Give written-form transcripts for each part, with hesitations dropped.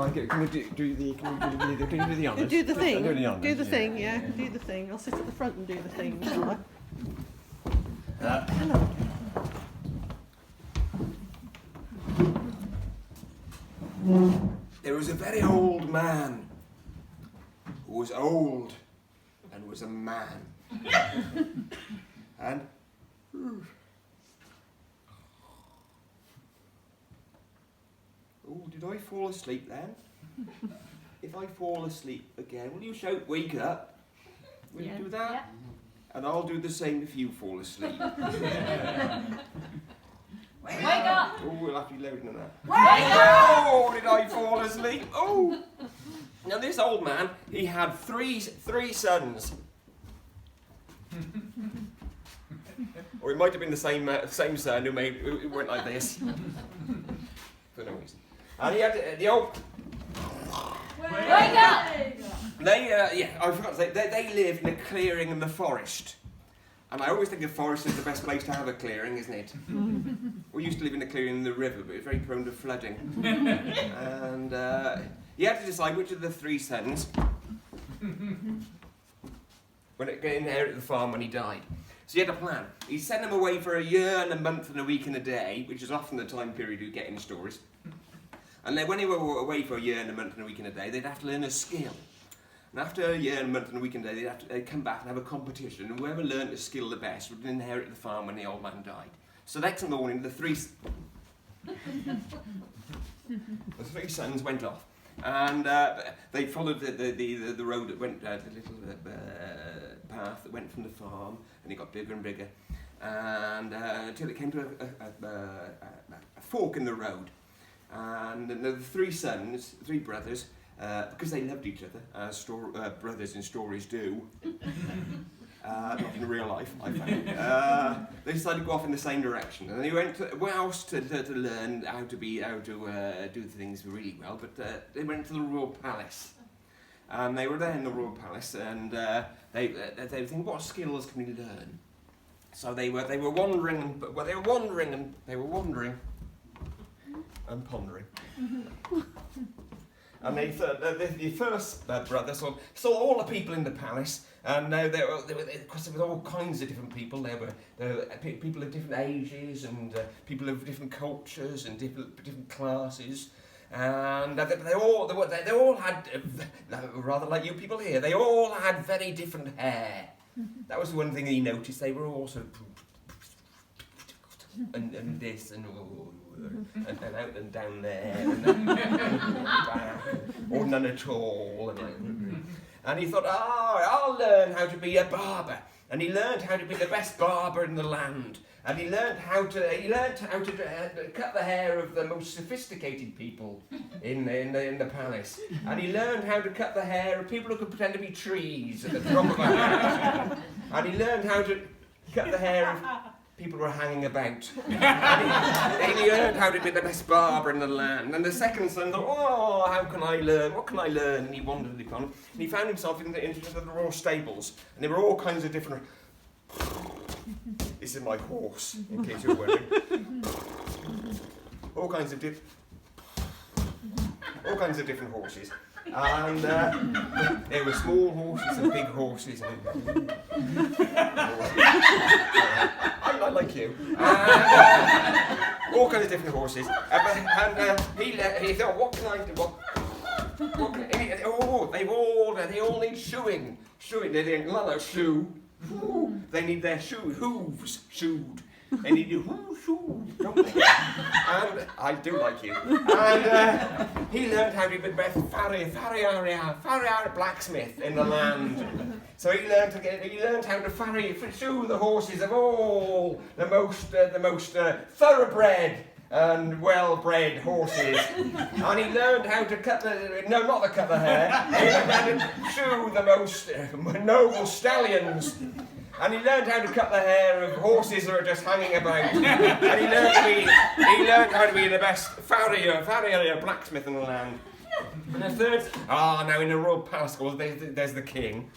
Can we do the honours? Do the thing. Do the honours, Do the thing, yeah. Do the thing. I'll sit at the front and do the thing, shall I? Hello. There was a very old man who was old and was a man. And oh, did I fall asleep then? If I fall asleep again, will you shout, "Wake up"? Will you do that? Yeah. And I'll do the same if you fall asleep. Wake up! Oh, we'll have to be louder than that. Wake up! Oh, did I fall asleep? Oh! Now this old man, he had three sons. Or it might have been the same son who went like this. For no reason. And he had the old. Wake up! I forgot to say, they live in a clearing in the forest. And I always think a forest is the best place to have a clearing, isn't it? We used to live in a clearing in the river, but it's very prone to flooding. And he had to decide which of the three sons would inherit the farm when he died. So he had a plan. He sent them away for a year and a month and a week and a day, which is often the time period you get in stories. And then when they were away for a year and a month and a week and a day, they'd have to learn a skill. And after a year and a month and a week and a day, they'd come back and have a competition, and whoever learned the skill the best would inherit the farm when the old man died. So next morning, the three sons went off, and they followed the road that went, the little path that went from the farm, and it got bigger and bigger, and until it came to a fork in the road. And the three brothers, because they loved each other, as brothers in stories do, not in real life, I found, they decided to go off in the same direction. And they went to Wales to learn how to do things really well, but they went to the royal palace. And they were there in the royal palace, and they were thinking, what skills can we learn? So they were wandering and pondering. And the first brother saw all the people in the palace, and there were all kinds of different people. There were people of different ages, and people of different cultures and different classes, and they all had, rather like you people here, they all had very different hair. That was one thing he noticed. They were all sort of and this and out and down there, and back, or none at all. And he thought, I'll learn how to be a barber. And he learned how to be the best barber in the land. And he learned how to cut the hair of the most sophisticated people in the palace. And he learned how to cut the hair of people who could pretend to be trees at the drop of a hat. And he learned how to cut the hair of people were hanging about. And he learned how to be the best barber in the land. And the second son thought, how can I learn? What can I learn? And he wandered upon, and he found himself in the royal stables. And there were all kinds of different... This is my horse, in case you're wondering. all kinds of different horses. And there were small horses and big horses. I like you. All kinds of different horses. And he thought, what can I do? They all need shoeing. They need leather shoe. They need their hooves shoed. They need your shoes, don't they? And I do like you. And he learned how to be the best farrier blacksmith in the land. So he learned how to shoe the horses of all the most thoroughbred and well-bred horses. And he learned how to cut the hair. He learned how to shoe the most noble stallions. And he learned how to cut the hair of horses that are just hanging about. And he learned how to be the best farrier blacksmith in the land. And the third, now in the royal palace, there's the king.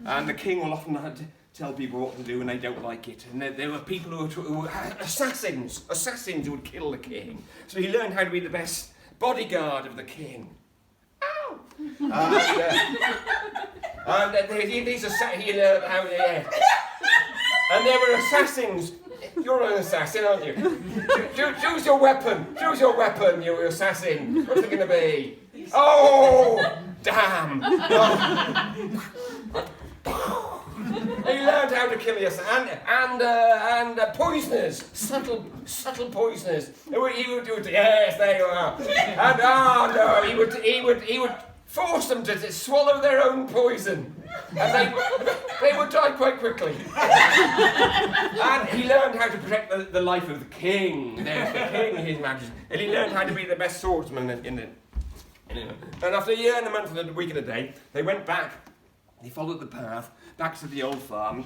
And the king will often have to tell people what to do when they don't like it. And there were people who were assassins who would kill the king. So he learned how to be the best bodyguard of the king. These and there were assassins. You're an assassin, aren't you? Choose your weapon. Choose your weapon, you assassin. What's it going to be? Oh, damn. He learned how to kill us, and poisoners, subtle poisoners. He would do it. Yes, there you are. And no, he would force them to swallow their own poison, and they would die quite quickly. And he learned how to protect the life of the king. There's the king, His Majesty, and he learned how to be the best swordsman in it. And after a year and a month and a week and a day, they went back. They followed the path back to the old farm,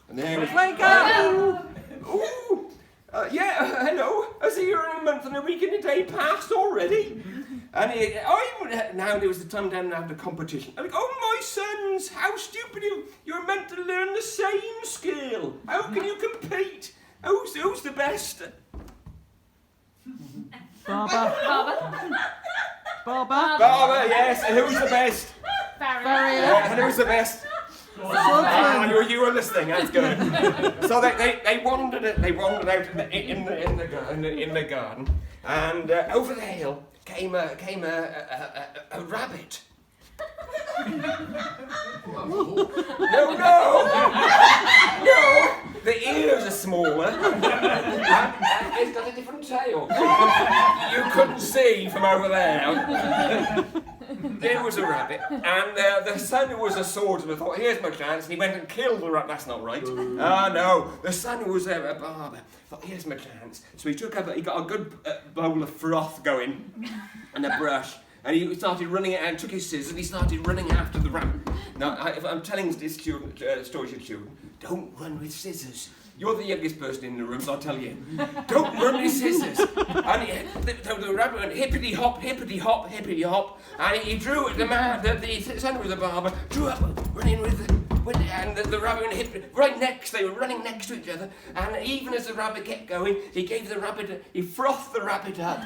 and there was Wake up! Ooh, hello. I see you're a month and a week and a day past already. And now there was the time down after the competition. I'm like, oh my sons, how stupid you're meant to learn the same skill. How can you compete? Who's the best? Barber. Barber, yes. And who's the best? Farrier. And who's the best? You were listening. That's good. So they wandered out in the garden, and over the hill came a rabbit. No. The ears are smaller. And it's got a different tail. You couldn't see from over there. There was a rabbit, and the son who was a swordsman thought, here's my chance, and he went and killed the rabbit. That's not right. No. The son who was a barber thought, here's my chance. So he got a good bowl of froth going, and a brush, and he started running it out, took his scissors, and he started running after the rabbit. Now, if I'm telling this story to children, don't run with scissors. You're the youngest person in the room, so I'll tell you. Don't run with scissors. And the rabbit went hippity hop, hippity hop, hippity hop. And he drew the son with the barber, drew up, running and the rabbit went they were running next to each other. And even as the rabbit kept going, he frothed the rabbit up.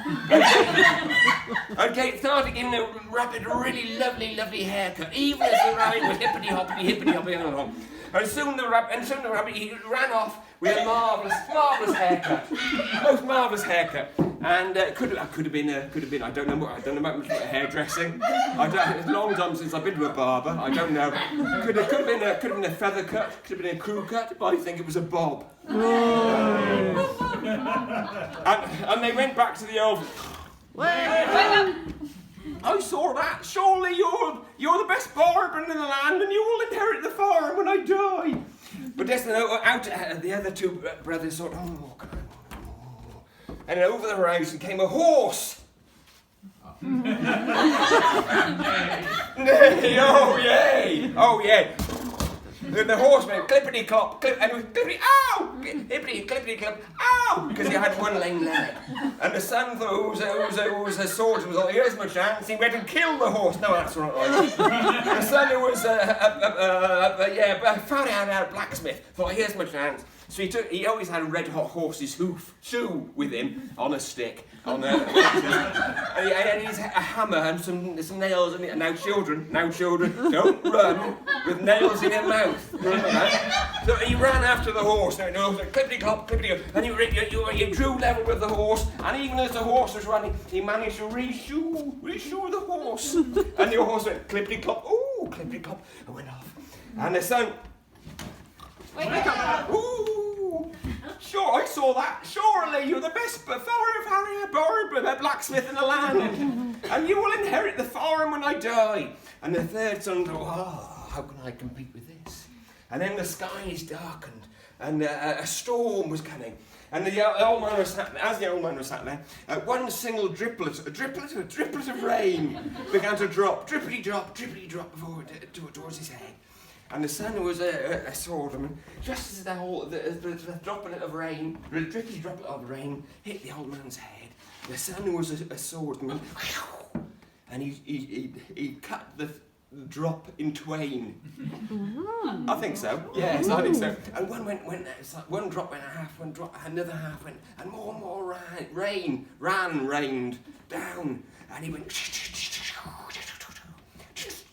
And started giving the rabbit a really lovely haircut. Even as the rabbit was hippity hopping along. And soon the rabbit, he ran off with a marvellous haircut. Most marvellous haircut. And could have been, I don't know much about hairdressing. It's a long time since I've been to a barber, I don't know. Could have been a feather cut, could have been a crew cut, but I think it was a bob. And they went back to the old... I saw that. Surely you're the best barber in the land, and you will inherit the farm when I die. But the other two brothers thought, oh God. And over the horizon came a horse. Oh yay! The horse went clippity clop, and it was clippity, ow! Clippity clop, ow! Because he had one lame leg. And the son who was a swordsman was like, here's my chance. He went and killed the horse. No, that's not right. The son who was a blacksmith thought, here's my chance. So he always had a red hot horse's shoe with him on a stick. And he had a hammer and some nails. And now children, don't run with nails in your mouth. Remember that? So he ran after the horse. Now, clippity clop, and he drew level with the horse. And even as the horse was running, he managed to reassure the horse. And the horse went clippity clop, ooh, clippity clop, and went off. And the son. Wake up! Ooh! Sure, I saw that. Surely you're the best farrier, blacksmith in the land, and you will inherit the farm when I die. And the third son thought, how can I compete with this? And then the skies darkened, and a storm was coming. And the old man was sat there, one single driplet of rain began to drop, drippity drop towards his head. And the son was a swordsman, just as the droplet of rain, the drippy droplet of rain hit the old man's head. The son was a swordsman, and he cut the drop in twain. I think so. Yes, I think so. And one drop went half, another half went, and more rained down, and he went.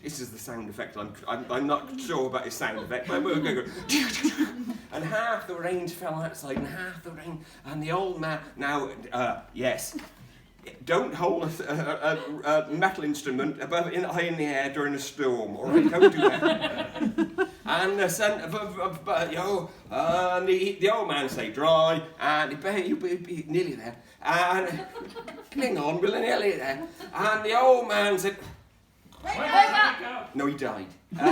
this is the sound effect. I'm not sure about his sound effect, but we're going to go. And half the rain fell outside, and half the rain. And the old man, now, yes, don't hold a metal instrument high in the air during a storm, all right? Don't do that. And the old man say dry, and you'll be nearly there. And cling on, we're nearly there. And the old man said, Wake up! no, he died. No,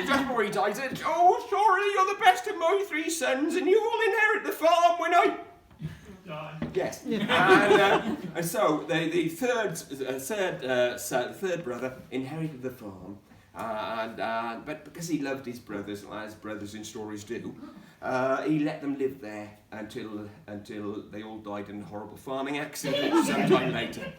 just before he died, he said, oh, sorry, you're the best of my 3 sons, and you will inherit the farm when I... Yes. And so the third brother inherited the farm, but because he loved his brothers, as brothers in stories do, he let them live there until they all died in a horrible farming accident sometime later.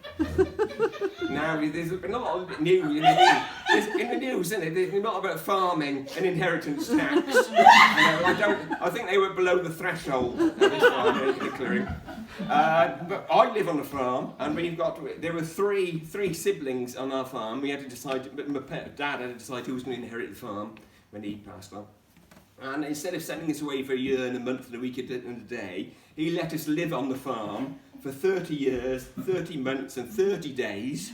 Now there's been a lot of news in the news, isn't it? There's been a lot about farming and inheritance tax. I think they were below the threshold of this farm in the clearing. But I live on a farm, and there were three siblings on our farm. We had to decide, but my dad had to decide who was going to inherit the farm when he passed on. And instead of sending us away for a year and a month and a week and a day, he let us live on the farm for 30 years, 30 months and 30 days,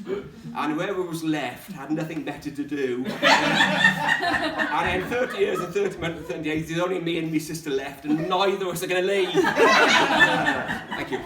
and whoever was left had nothing better to do. And in 30 years and 30 months and 30 days, there's only me and my sister left, and neither of us are going to leave. Thank you.